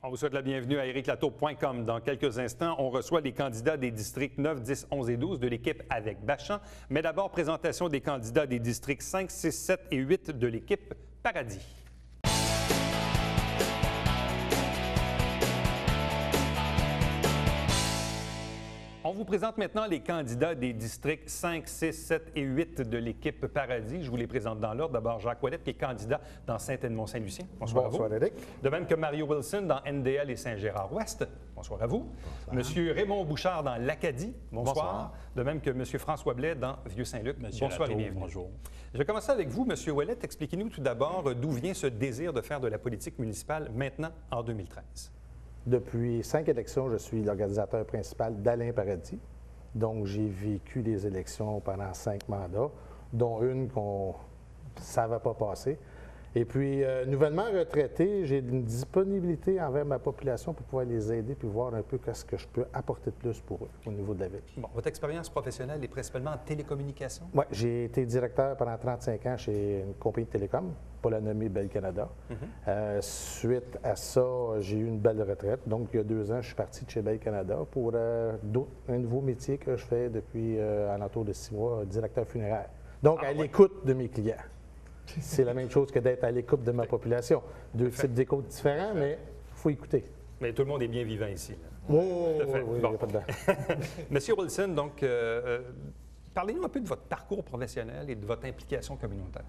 On vous souhaite la bienvenue à ériclatour.com. Dans quelques instants, on reçoit les candidats des districts 9, 10, 11 et 12 de l'équipe avec Bachand. Mais d'abord, présentation des candidats des districts 5, 6, 7 et 8 de l'équipe Paradis. On vous présente maintenant les candidats des districts 5, 6, 7 et 8 de l'équipe Paradis. Je vous les présente dans l'ordre. D'abord, Jacques Ouellette, qui est candidat dans Saint-Edmond-Saint-Lucien. Bonsoir à vous. Bonsoir, Éric. De même que Mario Wilson dans NDL et Saint-Gérard-Ouest. Bonsoir à vous. Bonsoir. Monsieur Raymond Bouchard dans l'Acadie. Bonsoir. De même que Monsieur François Blais dans Vieux-Saint-Luc. Bonsoir et bienvenue. Bonjour. Je vais commencer avec vous, Monsieur Ouellette. Expliquez-nous tout d'abord d'où vient ce désir de faire de la politique municipale maintenant, en 2013. Depuis 5 élections, je suis l'organisateur principal d'Alain Paradis. Donc, j'ai vécu les élections pendant 5 mandats, dont une qu'on ne savait pas passer. Et puis, nouvellement retraité, j'ai une disponibilité envers ma population pour pouvoir les aider puis voir un peu qu'est-ce que je peux apporter de plus pour eux au niveau de la ville. Bon, votre expérience professionnelle est principalement en télécommunication? Oui, j'ai été directeur pendant 35 ans chez une compagnie de télécom, pas la nommée Bell Canada. Suite à ça, j'ai eu une belle retraite. Donc, il y a 2 ans, je suis parti de chez Bell Canada pour un nouveau métier que je fais depuis alentour de 6 mois, directeur funéraire. Donc, à l'écoute de mes clients. C'est la même chose que d'être à l'écoute de ma population. 2 types d'écoute différents, mais il faut écouter. Mais tout le monde est bien vivant ici. Oui, il n'y a pas de dents. Monsieur Wilson, donc, parlez-nous un peu de votre parcours professionnel et de votre implication communautaire.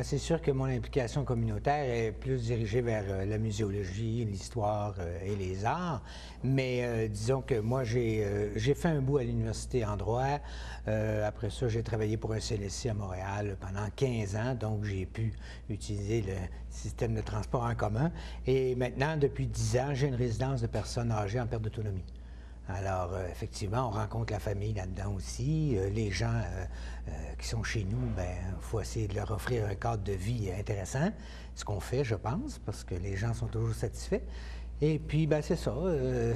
C'est sûr que mon implication communautaire est plus dirigée vers la muséologie, l'histoire et les arts, mais disons que moi, j'ai fait un bout à l'université en droit. Après ça, j'ai travaillé pour un CLSC à Montréal pendant 15 ans, donc j'ai pu utiliser le système de transport en commun. Et maintenant, depuis 10 ans, j'ai une résidence de personnes âgées en perte d'autonomie. Alors, effectivement, on rencontre la famille là-dedans aussi. Les gens qui sont chez nous, bien, il faut essayer de leur offrir un cadre de vie intéressant, ce qu'on fait, je pense, parce que les gens sont toujours satisfaits. Et puis, bien, c'est ça.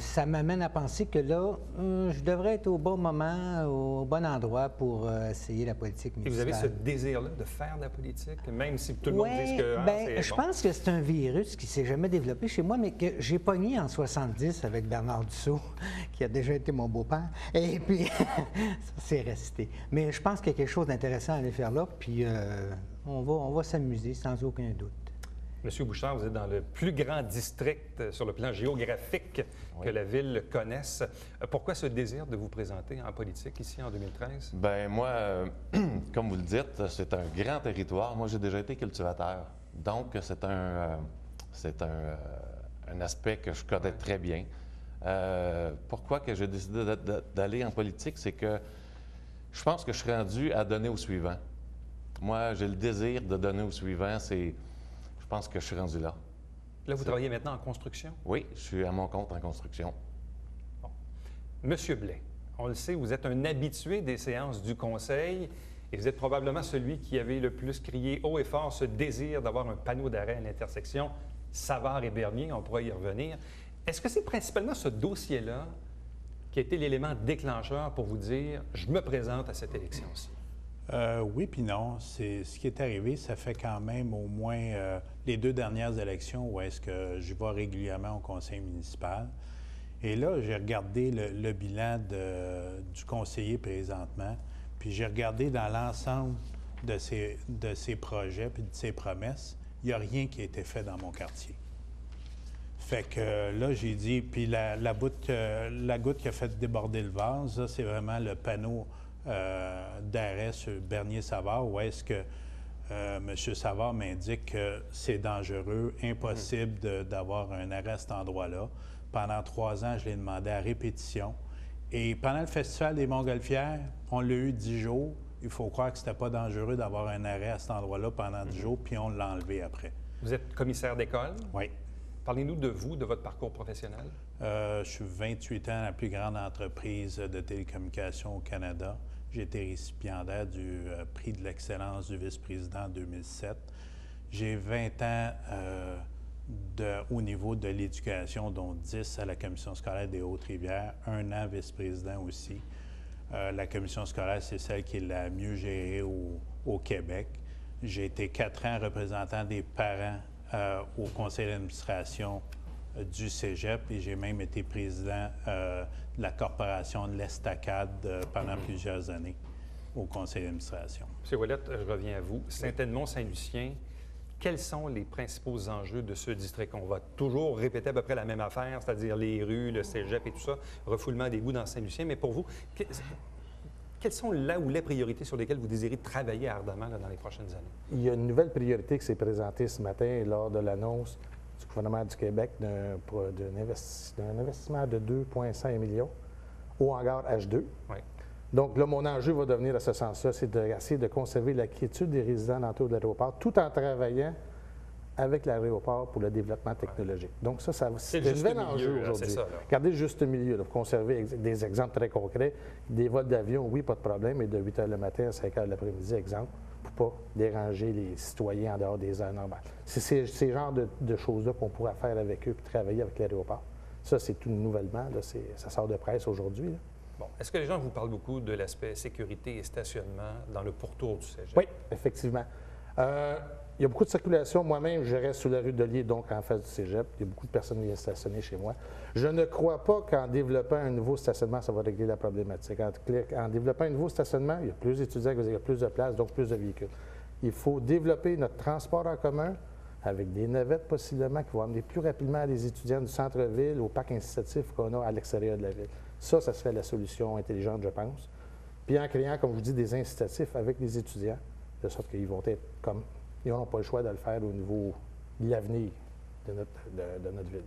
Ça m'amène à penser que là, je devrais être au bon moment, au bon endroit pour essayer la politique municipale. Et vous avez ce désir-là de faire de la politique, même si tout le monde dit que c'est je bon? pense que c'est un virus qui ne s'est jamais développé chez moi, mais que j'ai pogné en 70 avec Bernard Dussault, qui a déjà été mon beau-père. Et puis, ça c'est resté. Mais je pense qu'il y a quelque chose d'intéressant à aller faire là, puis on va s'amuser sans aucun doute. Monsieur Bouchard, vous êtes dans le plus grand district sur le plan géographique que la ville connaisse. Pourquoi ce désir de vous présenter en politique ici en 2013? Bien, moi, comme vous le dites, c'est un grand territoire. Moi, j'ai déjà été cultivateur. Donc, c'est un aspect que je connais très bien. Pourquoi que j'ai décidé d'aller en politique? C'est que je pense que je suis rendu à donner au suivant. Moi, j'ai le désir de donner au suivant. Je pense que je suis rendu là. Là, vous travaillez maintenant en construction? Oui, je suis à mon compte en construction. Bon. Monsieur Blais, on le sait, vous êtes un habitué des séances du Conseil et vous êtes probablement celui qui avait le plus crié haut et fort ce désir d'avoir un panneau d'arrêt à l'intersection Savard et Bernier. On pourra y revenir. Est-ce que c'est principalement ce dossier-là qui a été l'élément déclencheur pour vous dire « je me présente à cette élection-ci » ? Oui, puis non. Ce qui est arrivé, ça fait quand même au moins les 2 dernières élections où est-ce que je vais régulièrement au conseil municipal. Et là, j'ai regardé le bilan du conseiller présentement, puis j'ai regardé dans l'ensemble de ses projets puis de ses promesses, il n'y a rien qui a été fait dans mon quartier. Fait que là, j'ai dit, puis la goutte qui a fait déborder le vase, ça, c'est vraiment le panneau d'arrêt sur Bernier-Savard, où est-ce que M. Savard m'indique que c'est dangereux, impossible d'avoir un arrêt à cet endroit-là. Pendant 3 ans, je l'ai demandé à répétition. Et pendant le Festival des Montgolfières, on l'a eu 10 jours. Il faut croire que c'était pas dangereux d'avoir un arrêt à cet endroit-là pendant 10 jours, puis on l'a enlevé après. Vous êtes commissaire d'école? Oui. Parlez-nous de vous, de votre parcours professionnel. Je suis 28 ans à la plus grande entreprise de télécommunications au Canada. J'ai été récipiendaire du prix de l'excellence du vice-président en 2007. J'ai 20 ans au niveau de l'éducation, dont 10 à la commission scolaire des Hautes-Rivières, 1 an vice-président aussi. La commission scolaire, c'est celle qui est la mieux gérée au Québec. J'ai été 4 ans représentant des parents au conseil d'administration du cégep et j'ai même été président de la corporation de l'Estacade pendant plusieurs années au conseil d'administration. M. Ouellette, je reviens à vous. Saint-Edmond, Saint-Lucien, quels sont les principaux enjeux de ce district? On va toujours répéter à peu près la même affaire, c'est-à-dire les rues, le cégep et tout ça, refoulement d'égouts dans Saint-Lucien. Mais pour vous, quelles sont là ou les priorités sur lesquelles vous désirez travailler ardemment dans les prochaines années? Il y a une nouvelle priorité qui s'est présentée ce matin lors de l'annonce du gouvernement du Québec d'un investissement de 2,5 millions au hangar H2. Oui. Donc là, mon enjeu va devenir à ce sens-là, c'est d'essayer de conserver la quiétude des résidents alentours de l'aéroport tout en travaillant avec l'aéroport pour le développement technologique. Donc ça c'est un nouvel enjeu aujourd'hui. Regardez le juste milieu, là, pour conserver des exemples très concrets. Des vols d'avion, oui, pas de problème, mais de 8 h le matin à 5 h l'après-midi, exemple, pour ne pas déranger les citoyens en dehors des heures normales. C'est ces genres de choses-là qu'on pourra faire avec eux et travailler avec l'aéroport. Ça, c'est tout nouvellement, là, ça sort de presse aujourd'hui. Bon. Est-ce que les gens vous parlent beaucoup de l'aspect sécurité et stationnement dans le pourtour du cégep? Oui, effectivement. Il y a beaucoup de circulation. Moi-même, je reste sur la rue de Lier, donc en face du cégep. Il y a beaucoup de personnes qui viennent stationner chez moi. Je ne crois pas qu'en développant un nouveau stationnement, ça va régler la problématique. En développant un nouveau stationnement, il y a plus d'étudiants, il y a plus de places, donc plus de véhicules. Il faut développer notre transport en commun avec des navettes possiblement qui vont amener plus rapidement les étudiants du centre-ville au parc incitatif qu'on a à l'extérieur de la ville. Ça serait la solution intelligente, je pense. Puis en créant, comme je vous dis, des incitatifs avec les étudiants, de sorte qu'ils vont être comme... Ils n'auront pas le choix de le faire au niveau de l'avenir de notre ville.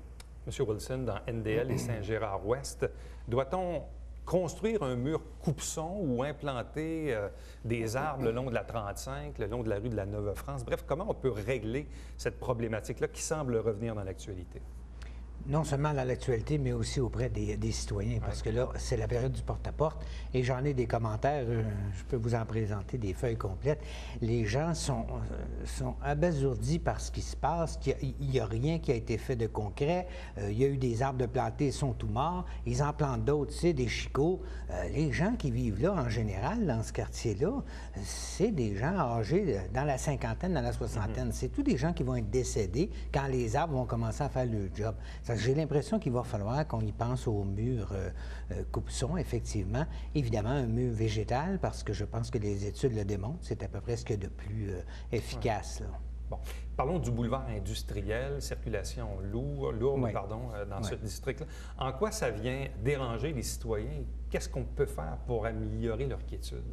M. Wilson, dans NDL et Saint-Gérard-Ouest, doit-on construire un mur coupe-son ou implanter des arbres le long de la 35, le long de la rue de la Neuve-France? Bref, comment on peut régler cette problématique-là qui semble revenir dans l'actualité? Non seulement dans l'actualité, mais aussi auprès des citoyens, parce que là, c'est la période du porte-à-porte, et j'en ai des commentaires, je peux vous en présenter des feuilles complètes. Les gens sont abasourdis par ce qui se passe, qu'il n'y a rien qui a été fait de concret, il y a eu des arbres de plantés, ils sont tout morts, ils en plantent d'autres, c'est des chicots. Les gens qui vivent là, en général, dans ce quartier-là, c'est des gens âgés dans la cinquantaine, dans la soixantaine. C'est tous des gens qui vont être décédés quand les arbres vont commencer à faire leur job. J'ai l'impression qu'il va falloir qu'on y pense au mur coupe-son, effectivement. Évidemment, un mur végétal, parce que je pense que les études le démontrent. C'est à peu près ce qu'il y a de plus efficace. Là. Bon. Parlons du boulevard industriel, circulation lourde dans ce district-là. En quoi ça vient déranger les citoyens? Qu'est-ce qu'on peut faire pour améliorer leur quiétude?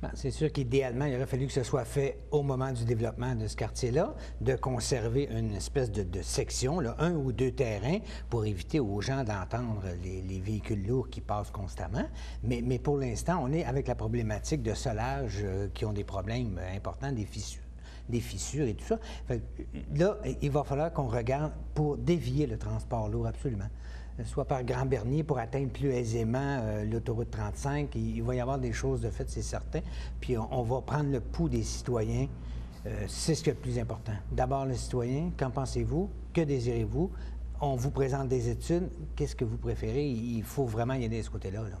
Bien, c'est sûr qu'idéalement, il aurait fallu que ce soit fait au moment du développement de ce quartier-là, de conserver une espèce de section, là, 1 ou 2 terrains, pour éviter aux gens d'entendre les véhicules lourds qui passent constamment. Mais pour l'instant, on est avec la problématique de solage qui ont des problèmes importants, des fissures et tout ça. Fait que, là, il va falloir qu'on regarde pour dévier le transport lourd, absolument. Soit par Grand-Bernier pour atteindre plus aisément l'autoroute 35. Il va y avoir des choses de fait, c'est certain. Puis on va prendre le pouls des citoyens. C'est ce qui est le plus important. D'abord, le citoyen, qu'en pensez-vous? Que désirez-vous? On vous présente des études. Qu'est-ce que vous préférez? Il faut vraiment y aller de ce côté-là. Là.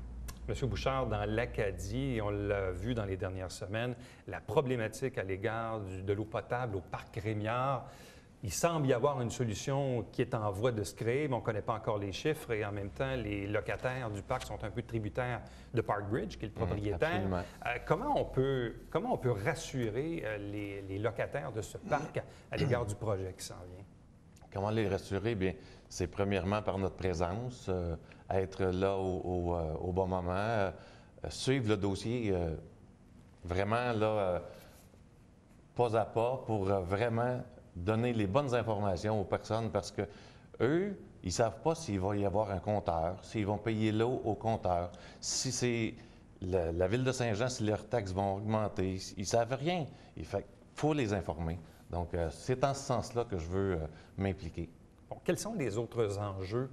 M. Bouchard, dans l'Acadie, et on l'a vu dans les dernières semaines, la problématique à l'égard de l'eau potable au parc Rémiard. Il semble y avoir une solution qui est en voie de se créer, mais on ne connaît pas encore les chiffres et en même temps, les locataires du parc sont un peu tributaires de Parkbridge, qui est le propriétaire. Comment on peut rassurer les locataires de ce parc à l'égard du projet qui s'en vient? Comment les rassurer? Bien, c'est premièrement par notre présence, être là au bon moment, suivre le dossier vraiment là, pas à pas pour vraiment donner les bonnes informations aux personnes parce que eux, ils ne savent pas s'il va y avoir un compteur, s'ils vont payer l'eau au compteur, si c'est la Ville de Saint-Jean, si leurs taxes vont augmenter. Ils ne savent rien. Il faut les informer. Donc, c'est en ce sens-là que je veux m'impliquer. Bon, quels sont les autres enjeux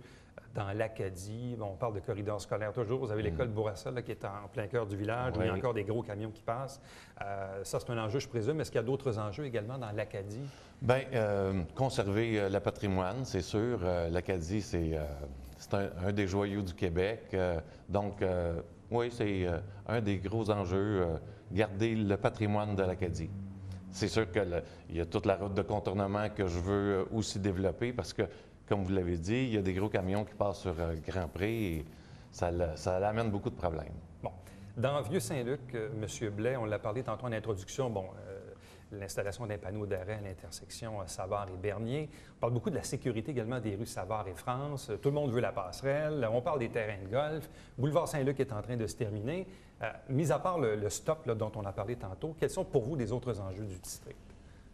dans l'Acadie? Bon, on parle de corridors scolaires toujours. Vous avez l'école Bourassa là, qui est en plein cœur du village, où il y a encore des gros camions qui passent. Ça, c'est un enjeu, je présume. Est-ce qu'il y a d'autres enjeux également dans l'Acadie? Bien, conserver le patrimoine, c'est sûr. L'Acadie, c'est un des joyaux du Québec. Donc, oui, c'est un des gros enjeux, garder le patrimoine de l'Acadie. C'est sûr qu'il y a toute la route de contournement que je veux aussi développer parce que comme vous l'avez dit, il y a des gros camions qui passent sur Grand Pré et ça amène beaucoup de problèmes. Bon. Dans Vieux-Saint-Luc, M. Blais, on l'a parlé tantôt en introduction, l'installation d'un panneau d'arrêt à l'intersection Savard et Bernier. On parle beaucoup de la sécurité également des rues Savard et France. Tout le monde veut la passerelle. On parle des terrains de golf. Boulevard Saint-Luc est en train de se terminer. Mis à part le stop là, dont on a parlé tantôt, quels sont pour vous les autres enjeux du district?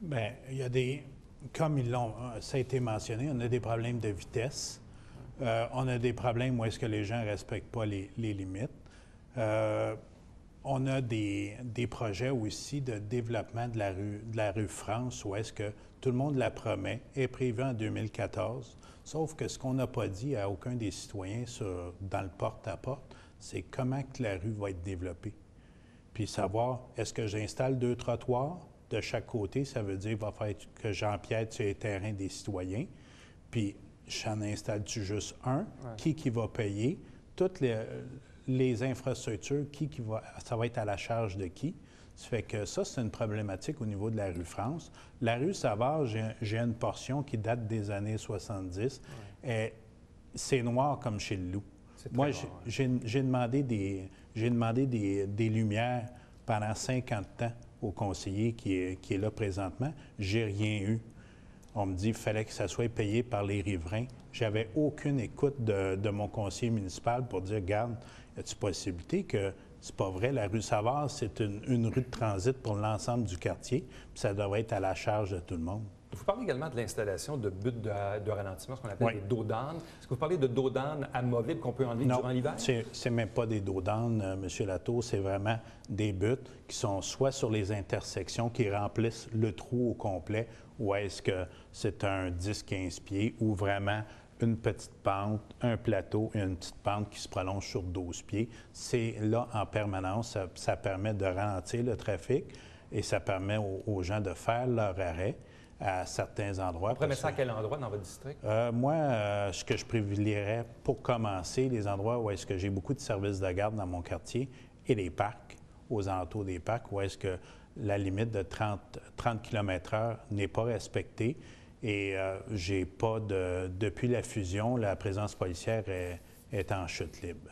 Bien, il y a comme ça a été mentionné, on a des problèmes de vitesse. On a des problèmes où est-ce que les gens ne respectent pas les limites. On a des projets aussi de développement de la rue France, où est-ce que tout le monde la promet, est prévu en 2014. Sauf que ce qu'on n'a pas dit à aucun des citoyens dans le porte-à-porte, c'est comment que la rue va être développée. Puis savoir, est-ce que j'installe 2 trottoirs de chaque côté, ça veut dire va faire que j'empiète sur les terrains des citoyens. Puis j'en installe-tu juste un? Ouais. Qui va payer? Toutes les infrastructures, ça va être à la charge de qui? Ça fait que ça, c'est une problématique au niveau de la rue France. La rue Savard, j'ai une portion qui date des années 70. Ouais. C'est noir comme chez le loup. Moi, j'ai demandé des lumières pendant 50 ans au conseiller qui est là présentement. J'ai rien eu. On me dit qu'il fallait que ça soit payé par les riverains. J'avais aucune écoute de mon conseiller municipal pour dire, regarde, y a-t-il possibilité que c'est pas vrai, la rue Savard, c'est une rue de transit pour l'ensemble du quartier, puis ça devrait être à la charge de tout le monde. Vous parlez également de l'installation de buts de ralentissement, ce qu'on appelle les dos d'âne. Est-ce que vous parlez de dos d'âne amovibles qu'on peut enlever durant l'hiver? Non, c'est même pas des dos d'âne, M. Latour, c'est vraiment des buts qui sont soit sur les intersections qui remplissent le trou au complet, ou est-ce que c'est un 10-15 pieds, ou vraiment une petite pente, un plateau et une petite pente qui se prolonge sur 12 pieds. C'est là en permanence, ça permet de ralentir le trafic et ça permet aux gens de faire leur arrêt à certains endroits. Vous prenez ça à quel endroit dans votre district? Moi, ce que je privilégierais pour commencer, les endroits où est-ce que j'ai beaucoup de services de garde dans mon quartier et les parcs, aux alentours des parcs, où est-ce que la limite de 30 km/h n'est pas respectée. Et j'ai pas depuis la fusion, la présence policière est en chute libre.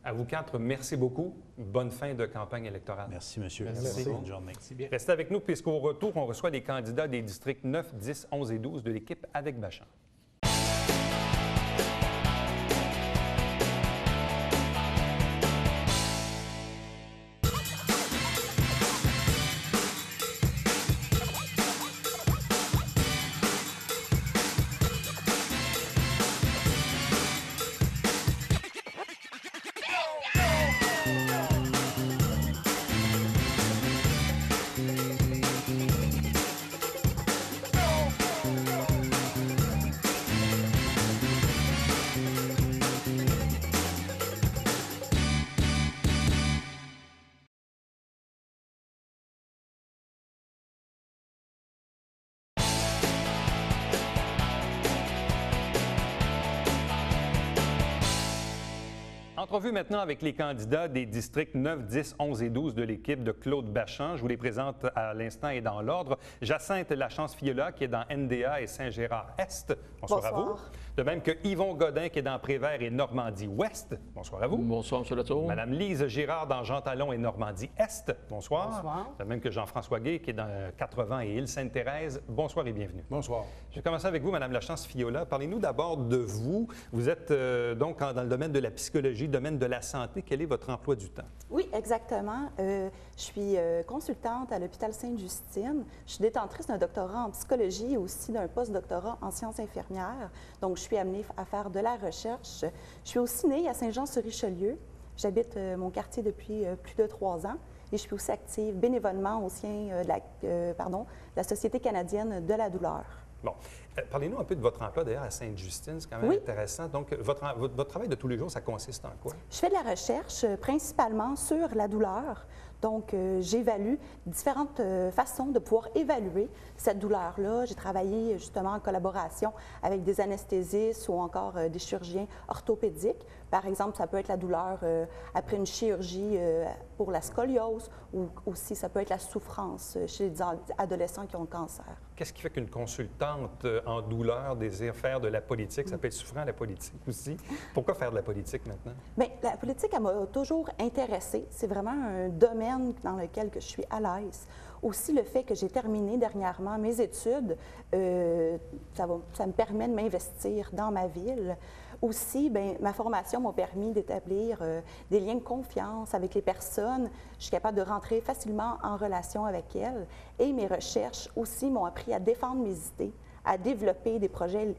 À vous quatre, merci beaucoup. Bonne fin de campagne électorale. Merci, monsieur. Merci. Bonne journée. Bien. Restez avec nous puisqu'au retour, on reçoit les candidats des districts 9, 10, 11 et 12 de l'équipe Avec Bachand. Entrevue maintenant avec les candidats des districts 9, 10, 11 et 12 de l'équipe de Claude Bachand. Je vous les présente à l'instant et dans l'ordre. Jacinthe Lachance-Fiola qui est dans NDA et Saint-Gérard-Est. Bonsoir à vous. De même que Yvon Godin qui est dans Prévert et Normandie-Ouest. Bonsoir à vous. Bonsoir, M. Latour. Madame Lise Girard dans Jean-Talon et Normandie-Est. Bonsoir. Bonsoir. De même que Jean-François Gay qui est dans 80 et Île-Sainte-Thérèse. Bonsoir et bienvenue. Bonsoir. Je vais commencer avec vous, Madame Lachance-Fiola. Parlez-nous d'abord de vous. Vous êtes donc dans le domaine de la psychologie, domaine de la santé. Quel est votre emploi du temps? Oui, exactement. Je suis consultante à l'hôpital Sainte-Justine. Je suis détentrice d'un doctorat en psychologie et aussi d'un post-doctorat en sciences infirmières. Donc, je suis amenée à faire de la recherche. Je suis aussi née à Saint-Jean-sur-Richelieu. J'habite mon quartier depuis plus de 3 ans. Et je suis aussi active bénévolement au sein de la Société canadienne de la douleur. Bon. Parlez-nous un peu de votre emploi, d'ailleurs, à Sainte-Justine. C'est quand même intéressant. Donc, votre travail de tous les jours, ça consiste en quoi? Je fais de la recherche principalement sur la douleur. Donc, j'évalue différentes façons de pouvoir évaluer cette douleur-là. J'ai travaillé justement en collaboration avec des anesthésistes ou encore des chirurgiens orthopédiques. Par exemple, ça peut être la douleur après une chirurgie pour la scoliose ou aussi ça peut être la souffrance chez les adolescents qui ont le cancer. Qu'est-ce qui fait qu'une consultante en douleur, désire faire de la politique. Ça peut être souffrant, la politique aussi. Pourquoi faire de la politique maintenant? Bien, la politique, elle m'a toujours intéressée. C'est vraiment un domaine dans lequel que je suis à l'aise. Aussi, le fait que j'ai terminé dernièrement mes études, ça me permet de m'investir dans ma ville. Aussi, bien, ma formation m'a permis d'établir des liens de confiance avec les personnes. Je suis capable de rentrer facilement en relation avec elles. Et mes recherches aussi m'ont appris à défendre mes idées, à développer des projets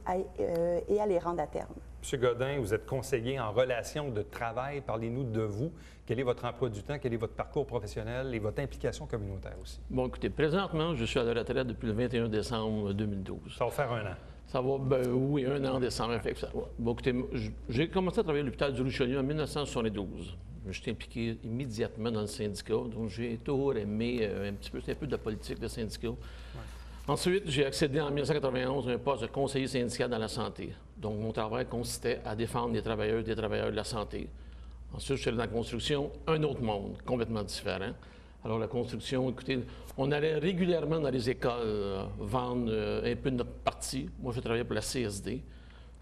et à les rendre à terme. M. Godin, vous êtes conseiller en relations de travail. Parlez-nous de vous. Quel est votre emploi du temps? Quel est votre parcours professionnel et votre implication communautaire aussi? Bon, écoutez, présentement, je suis à la retraite depuis le 21 décembre 2012. Ça va faire 1 an. Ça va, oui, 1 an en décembre. Bon, écoutez, j'ai commencé à travailler à l'hôpital du Richelieu en 1972. Je suis impliqué immédiatement dans le syndicat, donc j'ai toujours aimé un petit peu de la politique, de syndicat. Ouais. Ensuite, j'ai accédé en 1991 à un poste de conseiller syndical dans la santé. Donc, mon travail consistait à défendre les travailleurs et des travailleurs de la santé. Ensuite, je suis allé dans la construction, un autre monde, complètement différent. Alors, la construction, écoutez, on allait régulièrement dans les écoles vendre un peu de notre parti. Moi, je travaillais pour la CSD,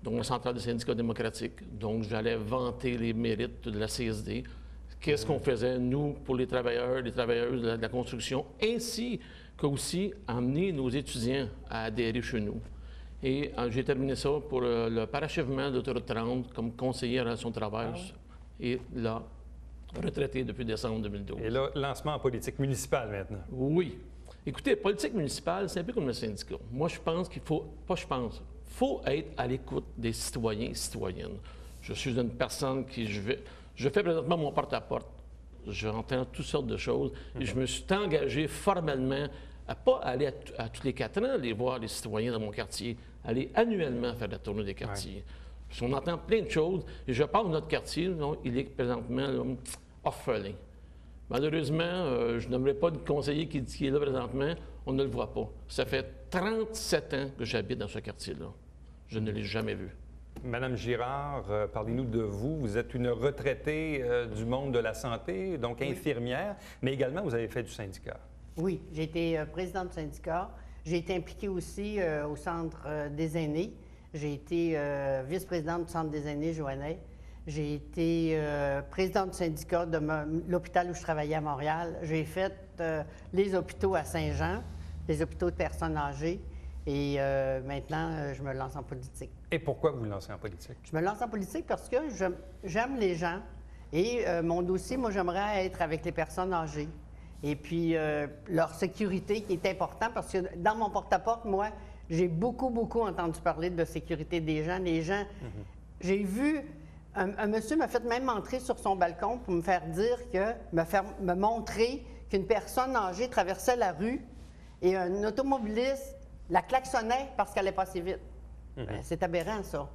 donc la Centrale des syndicats démocratiques. Donc, j'allais vanter les mérites de la CSD. Qu'est-ce qu'on faisait, nous, pour les travailleurs, les travailleuses de la construction, ainsi qu'aussi amener nos étudiants à adhérer chez nous. Et j'ai terminé ça pour le parachèvement de l'autoroute 30 comme conseiller en relations de travail. Et là, retraité depuis décembre 2012. Et là, lancement en politique municipale maintenant. Oui. Écoutez, politique municipale, c'est un peu comme le syndicat. Moi, je pense qu'il faut, faut être à l'écoute des citoyens et citoyennes. Je suis une personne qui, je fais présentement mon porte-à-porte. J'entends toutes sortes de choses et je me suis engagé formellement à ne pas aller à tous les 4 ans aller voir les citoyens dans mon quartier, aller annuellement faire la tournée des quartiers. Puis on entend plein de choses et je parle de notre quartier, donc, il est présentement là, orphelin. Malheureusement, je n'aimerais pas de conseiller qui est là présentement, on ne le voit pas. Ça fait 37 ans que j'habite dans ce quartier-là. Je ne l'ai jamais vu. Madame Girard, parlez-nous de vous. Vous êtes une retraitée du monde de la santé, donc infirmière, mais également vous avez fait du syndicat. Oui, j'ai été présidente du syndicat. J'ai été impliquée aussi au Centre des aînés. J'ai été vice-présidente du Centre des aînés Joannay. J'ai été présidente du syndicat de l'hôpital où je travaillais à Montréal. J'ai fait les hôpitaux à Saint-Jean, les hôpitaux de personnes âgées. Et maintenant, je me lance en politique. Et pourquoi vous lancez en politique? Je me lance en politique parce que j'aime les gens. Et mon dossier, moi, j'aimerais être avec les personnes âgées. Et puis, leur sécurité qui est important parce que dans mon porte-à-porte, moi, j'ai beaucoup entendu parler de sécurité des gens. Les gens, j'ai vu, un monsieur m'a fait même entrer sur son balcon pour me faire dire me montrer qu'une personne âgée traversait la rue et un automobiliste la klaxonnait parce qu'elle allait passer vite. Ben, c'est aberrant, ça.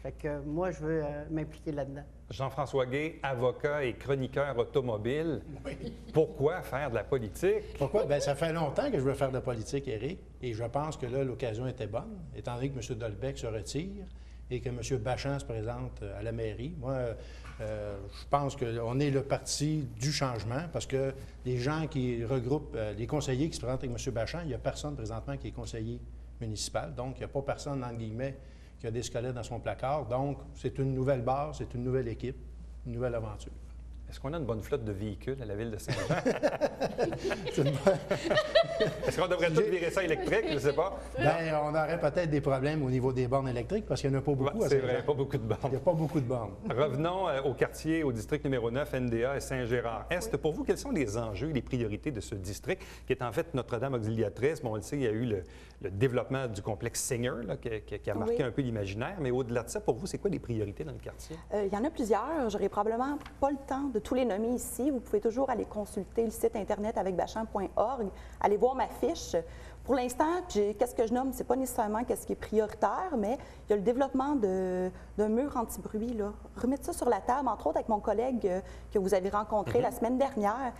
Fait que moi, je veux m'impliquer là-dedans. Jean-François Guay, avocat et chroniqueur automobile. Oui. Pourquoi faire de la politique? Pourquoi? Bien, ça fait longtemps que je veux faire de la politique, Éric, et je pense que là, l'occasion était bonne, étant donné que M. Dolbec se retire et que M. Bachand se présente à la mairie. Moi, je pense qu'on est le parti du changement parce que les gens qui regroupent, les conseillers qui se présentent avec M. Bachand, il n'y a personne présentement qui est conseiller municipal. Donc, il n'y a pas personne, entre guillemets, qui a des squelettes dans son placard. Donc, c'est une nouvelle base, c'est une nouvelle équipe, une nouvelle aventure. Est-ce qu'on a une bonne flotte de véhicules à la ville de Saint-Jean? Est-ce qu'on devrait tout virer ça électrique? Je ne sais pas. Bien, on aurait peut-être des problèmes au niveau des bornes électriques parce qu'il n'y en a pas beaucoup à Saint-Jean. C'est vrai, pas beaucoup de bornes. Il n'y a pas beaucoup de bornes. Revenons au quartier, au district numéro 9, NDA et Saint-Gérard-Est. Pour vous, quels sont les enjeux et les priorités de ce district qui est en fait Notre-Dame auxiliatrice? Bon, on le sait, il y a eu le développement du complexe Singer là, qui a marqué un peu l'imaginaire. Mais au-delà de ça, pour vous, c'est quoi les priorités dans le quartier? Il y en a plusieurs. J'aurai probablement pas le temps de tous les nommer ici. Vous pouvez toujours aller consulter le site Internet avecbachand.org, aller voir ma fiche. Pour l'instant, qu'est-ce que je nomme? C'est pas nécessairement qu'est-ce qui est prioritaire, mais il y a le développement d'un mur anti-bruit. Remettre ça sur la table, entre autres avec mon collègue que vous avez rencontré la semaine dernière.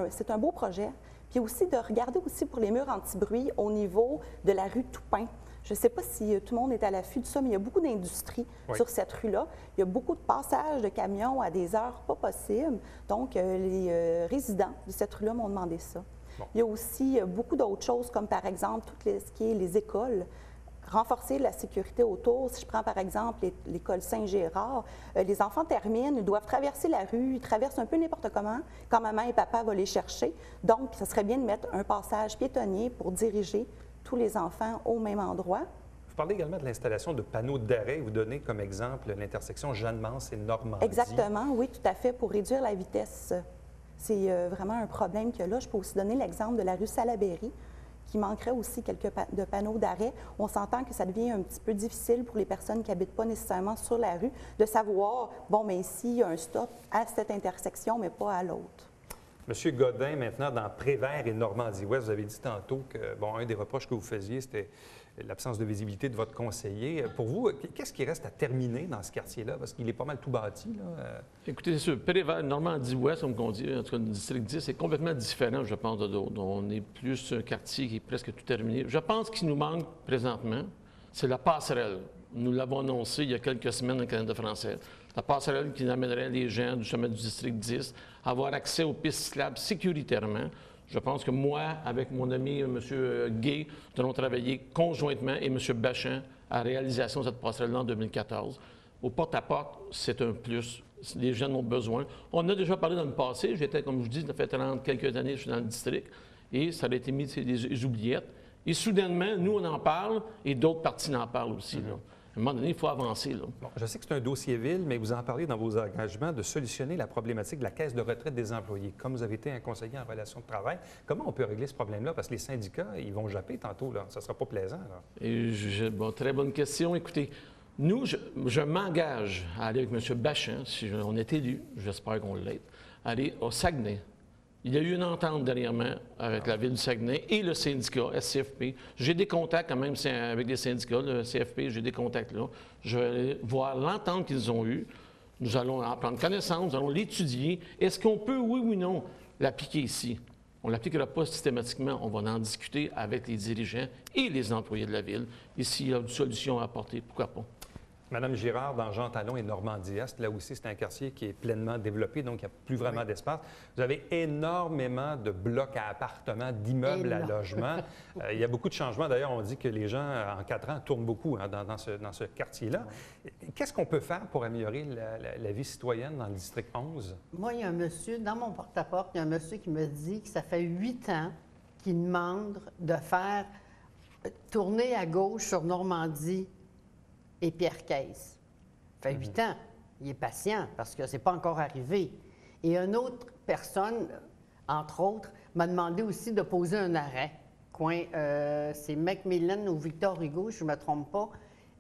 C'est un beau projet. Puis aussi de regarder aussi pour les murs anti-bruit au niveau de la rue Toupin. Je ne sais pas si tout le monde est à l'affût de ça, mais il y a beaucoup d'industries sur cette rue-là. Il y a beaucoup de passages de camions à des heures pas possibles. Donc, les résidents de cette rue-là m'ont demandé ça. Bon. Il y a aussi beaucoup d'autres choses, comme par exemple, ce qui est les écoles. renforcer la sécurité autour. Si je prends par exemple l'école Saint-Gérard, les enfants terminent, ils doivent traverser la rue, ils traversent un peu n'importe comment, quand maman et papa vont les chercher. Donc, ce serait bien de mettre un passage piétonnier pour diriger tous les enfants au même endroit. Vous parlez également de l'installation de panneaux d'arrêt. Vous donnez comme exemple l'intersection Jeanne-Mance et Normandie. Exactement, oui, tout à fait, pour réduire la vitesse. C'est vraiment un problème qu'il y a là. Je peux aussi donner l'exemple de la rue Salaberry, qui manquerait aussi de panneaux d'arrêt. On s'entend que ça devient un petit peu difficile pour les personnes qui n'habitent pas nécessairement sur la rue de savoir, bon, mais ici, il y a un stop à cette intersection, mais pas à l'autre. Monsieur Godin, maintenant, dans Prévert et Normandie-Ouest, vous avez dit tantôt que, bon, un des reproches que vous faisiez, c'était l'absence de visibilité de votre conseiller. Pour vous, qu'est-ce qui reste à terminer dans ce quartier-là? Parce qu'il est pas mal tout bâti, là. Écoutez, c'est sûr, Prévert, Normandie-Ouest, comme on dit, en tout cas, le district 10, c'est complètement différent, je pense, de d'autres. On est plus un quartier qui est presque tout terminé. Je pense qu'il nous manque présentement, c'est la passerelle. Nous l'avons annoncé il y a quelques semaines dans le Canada français. La passerelle qui amènerait les gens du sommet du district 10 à avoir accès aux pistes cyclables sécuritairement. Je pense que moi, avec mon ami M. Gay, nous allons travailler conjointement et M. Bachan à la réalisation de cette passerelle-là en 2014. Au porte-à-porte, c'est un plus. Les gens en ont besoin. On a déjà parlé dans le passé. J'étais, comme je vous dis, ça fait 30 quelques années que je suis dans le district et ça a été mis des oubliettes. Et soudainement, nous, on en parle et d'autres parties en parlent aussi. Là. À un moment donné, il faut avancer. Là. Bon, je sais que c'est un dossier ville, mais vous en parlez dans vos engagements de solutionner la problématique de la caisse de retraite des employés. Comme vous avez été un conseiller en relation de travail, comment on peut régler ce problème-là? Parce que les syndicats, ils vont japper tantôt. Là. Ça ne sera pas plaisant. Là. Et bon, très bonne question. Écoutez, nous, je m'engage à aller avec M. Bachan, si on est élu, j'espère qu'on l'est, aller au Saguenay. Il y a eu une entente dernièrement avec la Ville du Saguenay et le syndicat SCFP. J'ai des contacts quand même avec les syndicats, le CFP, j'ai des contacts là. Je vais aller voir l'entente qu'ils ont eue. Nous allons en prendre connaissance, nous allons l'étudier. Est-ce qu'on peut, oui ou non, l'appliquer ici? On ne l'appliquera pas systématiquement. On va en discuter avec les dirigeants et les employés de la Ville. Et s'il y a une solution à apporter, pourquoi pas? Madame Girard, dans Jean-Talon et Normandie-Est, là aussi, c'est un quartier qui est pleinement développé, donc il n'y a plus vraiment d'espace. Vous avez énormément de blocs à appartements, d'immeubles à logement. Il y a beaucoup de changements. D'ailleurs, on dit que les gens, en 4 ans, tournent beaucoup dans ce quartier-là. Qu'est-ce qu'on peut faire pour améliorer la vie citoyenne dans le district 11? Moi, il y a un monsieur, dans mon porte-à-porte, il y a un monsieur qui me dit que ça fait 8 ans qu'il demande de faire tourner à gauche sur Normandie et Pierre-Caisse. Ça fait 8 ans. Il est patient parce que ce n'est pas encore arrivé. Et une autre personne, entre autres, m'a demandé aussi de poser un arrêt. C'est Macmillan ou Victor Hugo, je ne me trompe pas.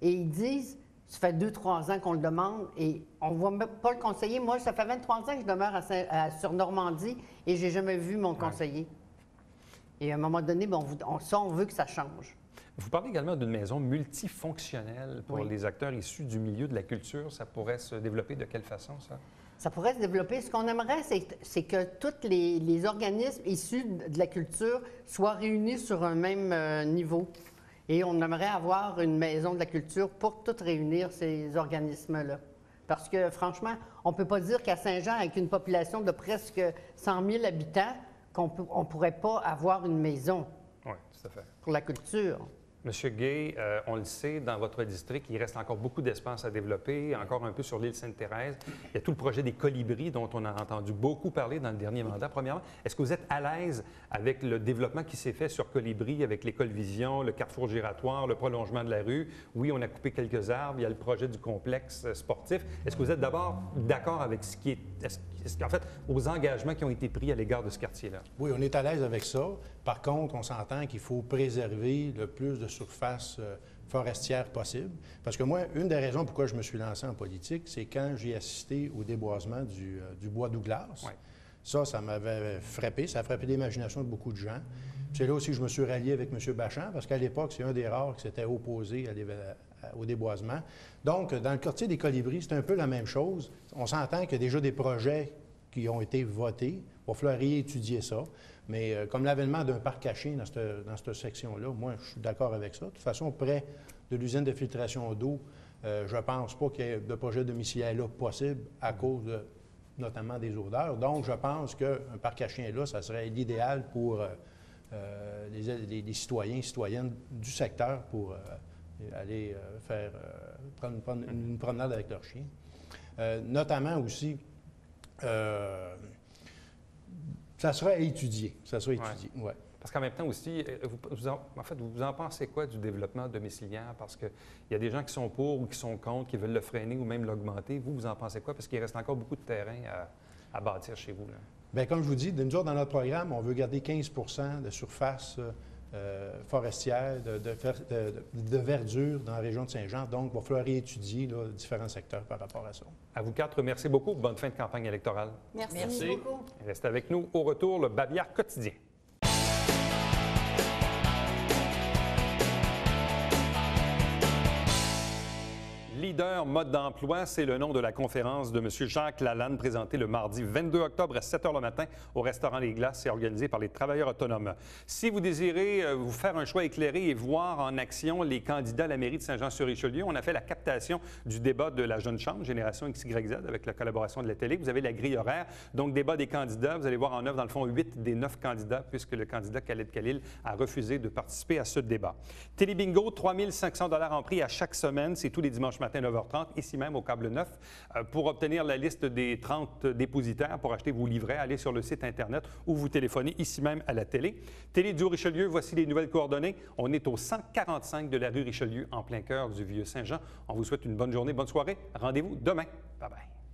Et ils disent, ça fait 2-3 ans qu'on le demande et on ne voit même pas le conseiller. Moi, ça fait 23 ans que je demeure sur Normandie et je n'ai jamais vu mon conseiller. Et à un moment donné, on veut que ça change. Vous parlez également d'une maison multifonctionnelle pour les acteurs issus du milieu de la culture. Ça pourrait se développer de quelle façon, ça? Ça pourrait se développer. Ce qu'on aimerait, c'est que tous les organismes issus de la culture soient réunis sur un même niveau. Et on aimerait avoir une maison de la culture pour toutes réunir ces organismes-là. Parce que, franchement, on ne peut pas dire qu'à Saint-Jean, avec une population de presque 100 000 habitants, qu'on ne pourrait pas avoir une maison tout à fait. Pour la culture. Monsieur Gay, on le sait, dans votre district, il reste encore beaucoup d'espace à développer, encore un peu sur l'île Sainte-Thérèse. Il y a tout le projet des colibris dont on a entendu beaucoup parler dans le dernier mandat. Premièrement, est-ce que vous êtes à l'aise avec le développement qui s'est fait sur Colibri, avec l'École Vision, le carrefour giratoire, le prolongement de la rue? Oui, on a coupé quelques arbres, il y a le projet du complexe sportif. Est-ce que vous êtes d'abord d'accord avec ce qui est, en fait, aux engagements qui ont été pris à l'égard de ce quartier-là? Oui, on est à l'aise avec ça. Par contre, on s'entend qu'il faut préserver le plus de surface forestière possible. Parce que moi, une des raisons pourquoi je me suis lancé en politique, c'est quand j'ai assisté au déboisement du bois Douglas. Ouais. Ça m'avait frappé. Ça a frappé l'imagination de beaucoup de gens. C'est là aussi que je me suis rallié avec M. Bachan, parce qu'à l'époque, c'est un des rares qui s'était opposé au déboisement. Donc, dans le quartier des Colibris, c'est un peu la même chose. On s'entend qu'il y a déjà des projets qui ont été votés. Il va falloir réétudier ça. Mais comme l'avènement d'un parc caché dans cette section-là, moi, je suis d'accord avec ça. De toute façon, près de l'usine de filtration d'eau, je ne pense pas qu'il y ait de projet domiciliaire là possible à cause notamment des odeurs. Donc, je pense qu'un parc à chiens là, ça serait l'idéal pour les citoyens et citoyennes du secteur pour aller prendre une promenade avec leur chien. Notamment aussi, ça sera à étudier. Ça sera étudié, ouais. Parce qu'en même temps aussi, vous en pensez quoi du développement domiciliaire? Parce qu'il y a des gens qui sont pour ou qui sont contre, qui veulent le freiner ou même l'augmenter. Vous en pensez quoi? Parce qu'il reste encore beaucoup de terrain à bâtir chez vous, là. Bien, comme je vous dis, nous autres, dans notre programme, on veut garder 15 de surface forestière, de verdure dans la région de Saint-Jean. Donc, il va falloir réétudier là, différents secteurs par rapport à ça. À vous quatre, merci beaucoup. Bonne fin de campagne électorale. Merci beaucoup. Restez avec nous. Au retour, le Babillard quotidien. Leader mode d'emploi, c'est le nom de la conférence de M. Jacques Lalanne présentée le mardi 22 octobre à 7 h le matin au restaurant Les Glaces et organisée par les travailleurs autonomes. Si vous désirez vous faire un choix éclairé et voir en action les candidats à la mairie de Saint-Jean-sur-Richelieu, on a fait la captation du débat de la Jeune Chambre, Génération XYZ, avec la collaboration de la télé. Vous avez la grille horaire, donc débat des candidats. Vous allez voir en œuvre, dans le fond, 8 des 9 candidats, puisque le candidat Khaled Khalil a refusé de participer à ce débat. Télébingo, 3 500 $ en prix à chaque semaine. C'est tous les dimanches matin 9h30, ici même au Câble 9. Pour obtenir la liste des 30 dépositaires pour acheter vos livrets, allez sur le site Internet ou vous téléphonez ici même à la télé. Télé du Richelieu, voici les nouvelles coordonnées. On est au 145 de la rue Richelieu, en plein cœur du Vieux-Saint-Jean. On vous souhaite une bonne journée, bonne soirée. Rendez-vous demain. Bye-bye.